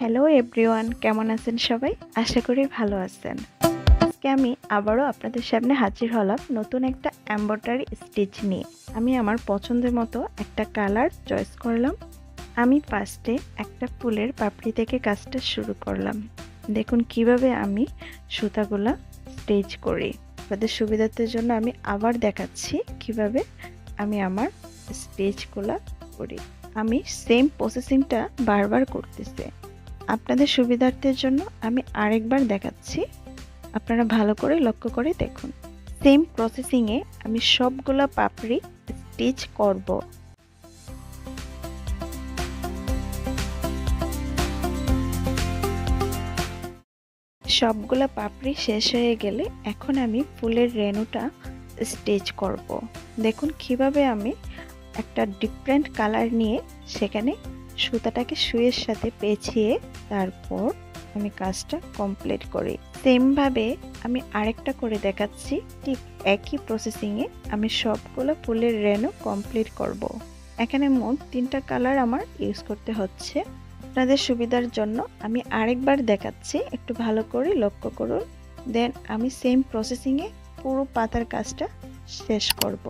Hello everyone, কেমন আছেন সবাই? আশা করি ভালো আছেন। আজকে আমি আবারও আপনাদের সামনে হাজির হলাম নতুন একটা এমব্রয়ডারি স্টিচ নিয়ে। আমি আমার পছন্দের মতো একটা কালার চয়েস করলাম। আমি ফার্স্টে একটা ফুলের পাপড়ি থেকে কাজটা শুরু করলাম। দেখুন কিভাবে আমি সুতাগুলা স্টিচ করি। আপনাদের সুবিধার্থের জন্য আমি আবার দেখাচ্ছি কিভাবে আমি আমার স্টিচগুলা করি। আমি সেম প্রসেসিংটা বারবার করতেছি। আপনাদের সুবিধার্থের জন্য আমি আরেকবার দেখাচ্ছি, আপনারা ভালো করে লক্ষ্য করে দেখুন। সেম প্রসেসিংয়ে আমি সবগুলা পাপড়ি স্টিচ করব। সবগুলা পাপড়ি শেষ হয়ে গেলে এখন আমি ফুলের রেণুটা স্টিচ করব। দেখুন কিভাবে আমি একটা ডিফারেন্ট কালার নিয়ে সেখানে সুতাটাকে সুইয়ের সাথে পেঁচিয়ে তারপর আমি কাজটা কমপ্লিট করি। সেম ভাবে আমি আরেকটা করে দেখাচ্ছি, ঠিক একই প্রসেসিংয়ে আমি সবগুলো ফুলের রেণু কমপ্লিট করব। এখানে মোট 3টা কালার আমার ইউজ করতে হচ্ছে। আপনাদের সুবিধার জন্য আমি আরেকবার দেখাচ্ছি, একটু ভালো করে লক্ষ্য করুন। দেন আমি সেম প্রসেসিংয়ে পুরো পাতার কাজটা শেষ করব।